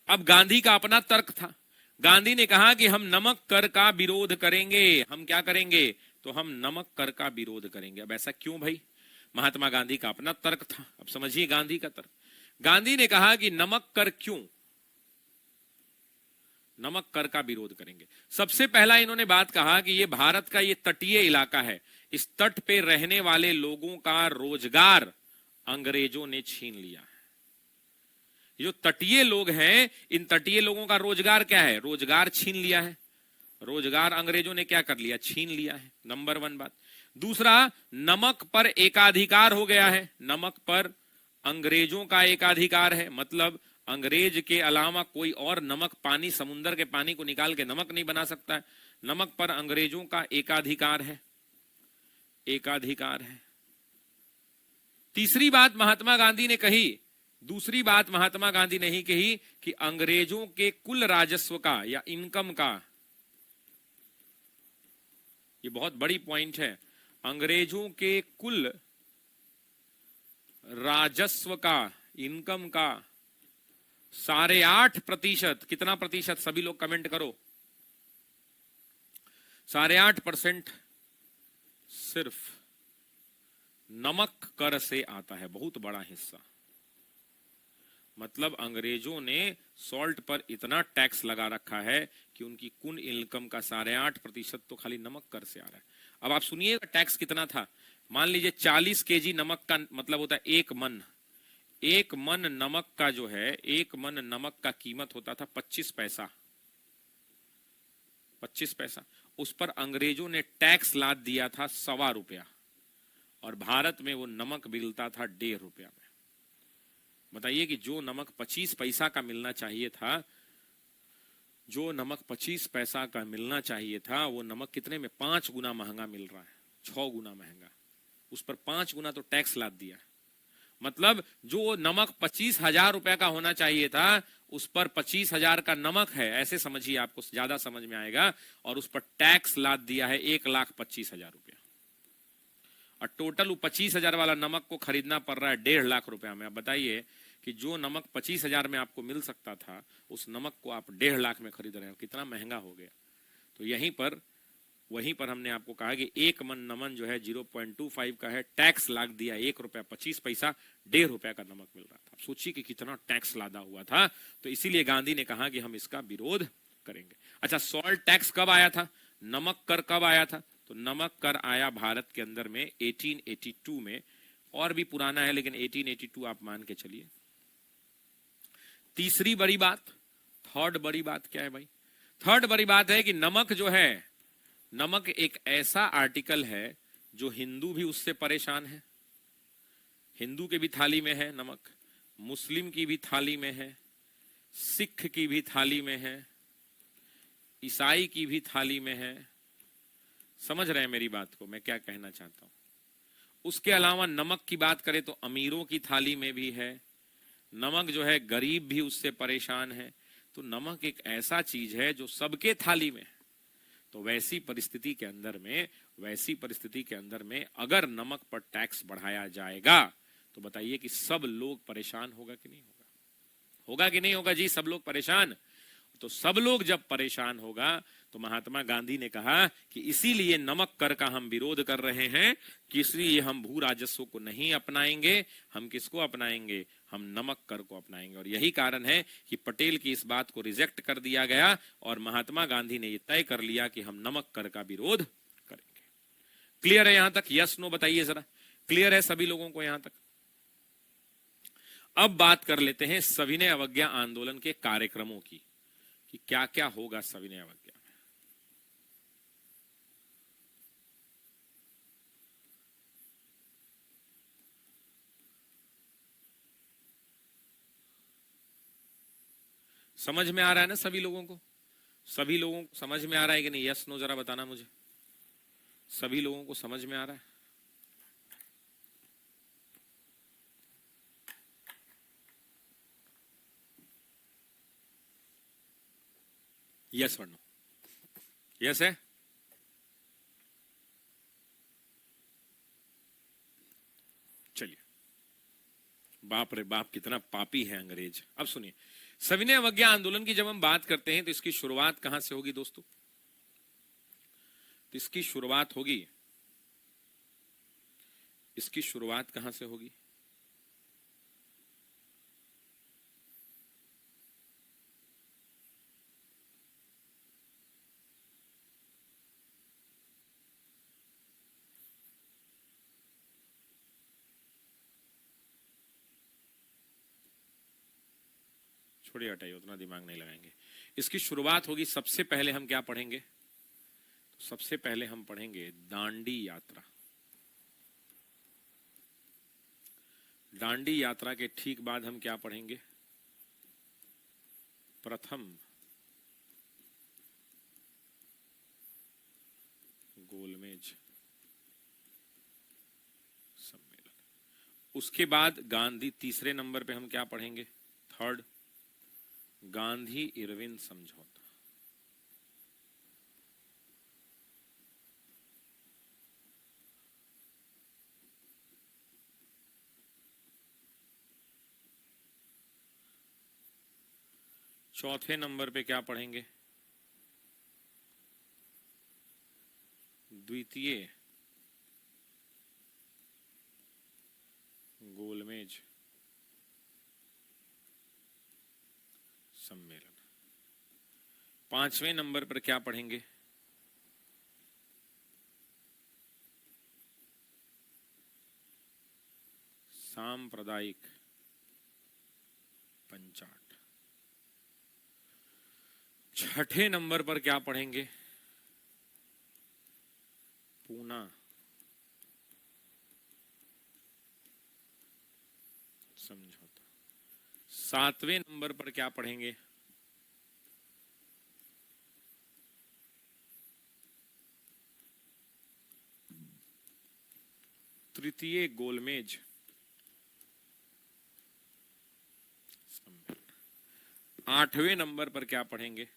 अब गांधी का अपना तर्क था, गांधी ने कहा कि हम नमक कर का विरोध करेंगे। हम क्या करेंगे, तो हम नमक कर का विरोध करेंगे। अब ऐसा क्यों भाई, महात्मा गांधी का अपना तर्क था। अब समझिए गांधी का तर्क। गांधी ने कहा कि नमक कर क्यों, नमक कर का विरोध करेंगे। सबसे पहला इन्होंने बात कहा कि ये भारत का ये तटीय इलाका है, इस तट पे रहने वाले लोगों का रोजगार अंग्रेजों ने छीन लिया है। जो तटीय लोग हैं, इन तटीय लोगों का रोजगार क्या है, रोजगार छीन लिया है, रोजगार अंग्रेजों ने क्या कर लिया, छीन लिया है। नंबर 1 बात। दूसरा, नमक पर एकाधिकार हो गया है, नमक पर अंग्रेजों का एकाधिकार है, मतलब अंग्रेज के अलावा कोई और नमक पानी, समुद्र के पानी को निकाल के नमक नहीं बना सकता है। नमक पर अंग्रेजों का एकाधिकार है, एकाधिकार है। तीसरी बात महात्मा गांधी ने कही, दूसरी बात महात्मा गांधी ने ही कही कि अंग्रेजों के कुल राजस्व का या इनकम का, ये बहुत बड़ी पॉइंट है, अंग्रेजों के कुल राजस्व का, इनकम का 8.5%, कितना प्रतिशत, सभी लोग कमेंट करो, 8.5% सिर्फ नमक कर से आता है, बहुत बड़ा हिस्सा। मतलब अंग्रेजों ने सॉल्ट पर इतना टैक्स लगा रखा है कि उनकी कुल इनकम का 8.5% तो खाली नमक कर से आ रहा है। अब आप सुनिए टैक्स कितना था। मान लीजिए 40 केजी नमक का मतलब होता है 1 मन। 1 मन नमक का जो है, 1 मन नमक का कीमत होता था 25 पैसा, 25 पैसा। उस पर अंग्रेजों ने टैक्स लाद दिया था ₹1.25, और भारत में वो नमक मिलता था ₹1.5 में। बताइए कि जो नमक 25 पैसा का मिलना चाहिए था, जो नमक 25 पैसा का मिलना चाहिए था, वो नमक कितने में, 5 गुना महंगा मिल रहा है, 6 गुना महंगा। उस पर 5 गुना तो टैक्स लाद दिया। मतलब जो नमक 25,000 रुपए का होना चाहिए था, उस पर 25,000 का नमक है, ऐसे समझिए, आपको ज्यादा समझ में आएगा। और उस पर टैक्स लाद दिया है 1,25,000 रुपया, और टोटल 25,000 वाला नमक को खरीदना पड़ रहा है 1.5 लाख रुपया में। अब बताइए कि जो नमक 25,000 में आपको मिल सकता था, उस नमक को आप 1.5 लाख में खरीद रहे हो, कितना महंगा हो गया। तो वहीं पर हमने आपको कहा कि 1 मन नमन जो है 0.25 का है, टैक्स लाद दिया ₹1.25, 1.5 रुपया का नमक मिल रहा था। सोचिए कि कितना टैक्स लादा हुआ था। तो इसीलिए गांधी ने कहा कि हम इसका विरोध करेंगे। अच्छा, सॉल्ट टैक्स कब आया था, नमक कर कब आया था? तो नमक कर आया भारत के अंदर में 1882 में, और भी पुराना है लेकिन 1882 आप मान के चलिए। तीसरी बड़ी बात, थर्ड बड़ी बात क्या है भाई? थर्ड बड़ी बात है कि नमक जो है, नमक एक ऐसा आर्टिकल है जो हिंदू भी उससे परेशान है। हिंदू के भी थाली में है नमक, मुस्लिम की भी थाली में है, सिख की भी थाली में है, ईसाई की भी थाली में है। समझ रहे हैं मेरी बात को, मैं क्या कहना चाहता हूं? उसके अलावा नमक की बात करें तो अमीरों की थाली में भी है, नमक जो है गरीब भी उससे परेशान है। तो नमक एक ऐसा चीज है जो सबके थाली में है। तो वैसी परिस्थिति के अंदर में अगर नमक पर टैक्स बढ़ाया जाएगा तो बताइए कि सब लोग परेशान होगा कि नहीं होगा? होगा कि नहीं होगा जी? सब लोग परेशान। तो सब लोग जब परेशान होगा तो महात्मा गांधी ने कहा कि इसीलिए नमक कर का हम विरोध कर रहे हैं कि इसलिए हम भू राजस्व को नहीं अपनाएंगे। हम किसको अपनाएंगे? हम नमक कर को अपनाएंगे। और यही कारण है कि पटेल की इस बात को रिजेक्ट कर दिया गया और महात्मा गांधी ने यह तय कर लिया कि हम नमक कर का विरोध करेंगे। क्लियर है यहां तक? यस नो बताइए जरा। क्लियर है सभी लोगों को यहां तक? अब बात कर लेते हैं सविनय अवज्ञा आंदोलन के कार्यक्रमों की कि क्या क्या होगा सविनय अवज्ञा में। समझ में आ रहा है ना सभी लोगों को? सभी लोगों को समझ में आ रहा है कि नहीं? यस नो जरा बताना मुझे। सभी लोगों को समझ में आ रहा है? यस और नो? यस है? चलिए। बाप रे बाप कितना पापी है अंग्रेज। अब सुनिए, सविनय अवज्ञा आंदोलन की जब हम बात करते हैं तो इसकी शुरुआत कहां से होगी दोस्तों? तो इसकी शुरुआत कहां से होगी? छोड़िए, हटाइए, उतना दिमाग नहीं लगाएंगे। इसकी शुरुआत होगी, सबसे पहले हम क्या पढ़ेंगे? तो सबसे पहले हम पढ़ेंगे दांडी यात्रा। दांडी यात्रा के ठीक बाद हम क्या पढ़ेंगे? प्रथम गोलमेज सम्मेलन। उसके बाद गांधी, तीसरे नंबर पे हम क्या पढ़ेंगे? थर्ड, गांधी इरविन समझौता। चौथे नंबर पे क्या पढ़ेंगे? द्वितीय गोलमेज सम्मेलन। पांचवें नंबर पर क्या पढ़ेंगे? सांप्रदायिक पंचाट। छठे नंबर पर क्या पढ़ेंगे? पूना समझौता। सातवें नंबर पर क्या पढ़ेंगे? तृतीय गोलमेज सम्मेलन। आठवें नंबर पर क्या पढ़ेंगे?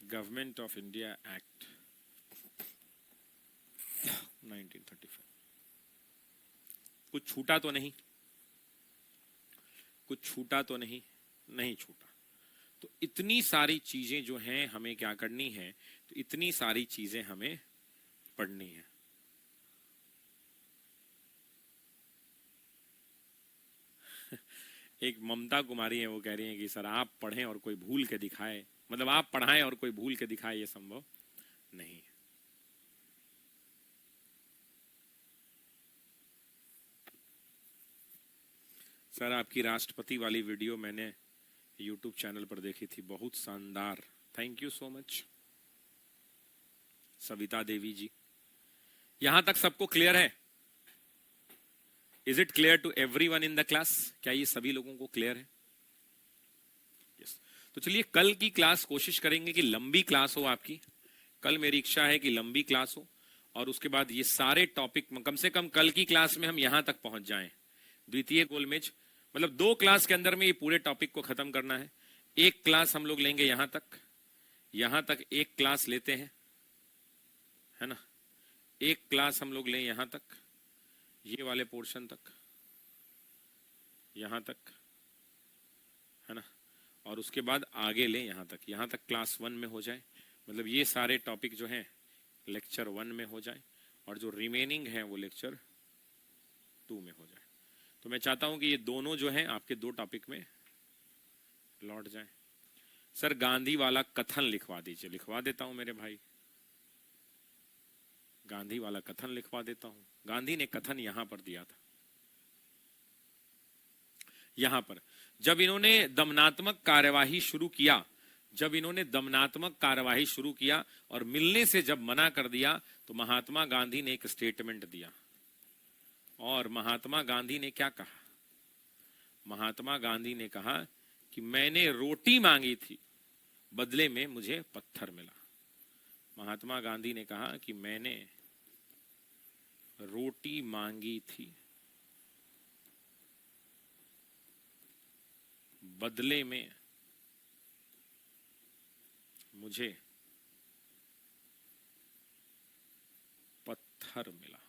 Government of India act 1935। कुछ छूटा तो नहीं? कुछ छूटा तो नहीं? नहीं छूटा। तो इतनी सारी चीजें जो हैं हमें क्या करनी है? तो इतनी सारी चीजें हमें पढ़नी है। एक ममता कुमारी है, वो कह रही है कि सर आप पढ़ें और कोई भूल के दिखाए, मतलब आप पढ़ाएं और कोई भूल के दिखाए, ये संभव नहीं है। सर आपकी राष्ट्रपति वाली वीडियो मैंने YouTube चैनल पर देखी थी, बहुत शानदार, thank you so much Savita Devi ji. यहां तक सबको क्लियर है? Is it clear to everyone in the class? क्या ये सभी लोगों को क्लियर है? यस। तो चलिए कल की क्लास कोशिश करेंगे कि लंबी क्लास हो आपकी। कल मेरी इच्छा है कि लंबी क्लास हो और उसके बाद ये सारे टॉपिक कम से कम कल की क्लास में हम यहां तक पहुंच जाएं। द्वितीय गोलमेज, मतलब 2 क्लास के अंदर में ये पूरे टॉपिक को खत्म करना है। एक क्लास हम लोग लेंगे यहां तक एक क्लास लेते हैं, है ना। एक क्लास हम लोग लें यहां तक, ये वाले पोर्शन तक, यहां तक, है ना। और उसके बाद आगे लें यहां तक क्लास 1 में हो जाए। मतलब ये सारे टॉपिक जो हैं लेक्चर 1 में हो जाए और जो रिमेनिंग है वो लेक्चर 2 में हो जाए। तो मैं चाहता हूं कि ये दोनों जो हैं आपके 2 टॉपिक में लौट जाएं। सर गांधी वाला कथन लिखवा दीजिए। लिखवा देता हूं मेरे भाई, गांधी वाला कथन लिखवा देता हूं। गांधी ने कथन यहां पर दिया था, यहां पर जब इन्होंने दमनात्मक कार्यवाही शुरू किया और मिलने से जब मना कर दिया तो महात्मा गांधी ने एक स्टेटमेंट दिया। और महात्मा गांधी ने क्या कहा? महात्मा गांधी ने कहा कि मैंने रोटी मांगी थी, बदले में मुझे पत्थर मिला। महात्मा गांधी ने कहा कि मैंने रोटी मांगी थी, बदले में मुझे पत्थर मिला।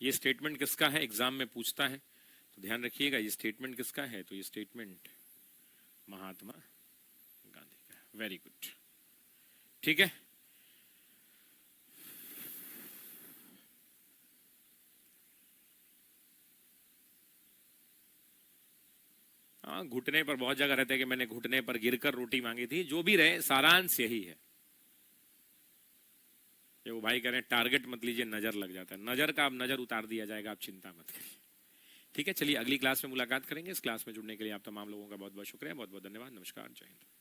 ये स्टेटमेंट किसका है? एग्जाम में पूछता है तो ध्यान रखिएगा, ये स्टेटमेंट किसका है? तो ये स्टेटमेंट महात्मा गांधी का है। वेरी गुड, ठीक है। हाँ, घुटने पर बहुत जगह रहते हैं कि मैंने घुटने पर गिरकर रोटी मांगी थी। जो भी रहे, सारांश यही है। ये वो भाई कह रहे हैं टारगेट मत लीजिए, नजर लग जाता है। नजर का अब नजर उतार दिया जाएगा, आप चिंता मत करिए, ठीक है। चलिए अगली क्लास में मुलाकात करेंगे। इस क्लास में जुड़ने के लिए आप तमाम लोगों का बहुत बहुत शुक्रिया, बहुत बहुत धन्यवाद। नमस्कार, जय हिंद।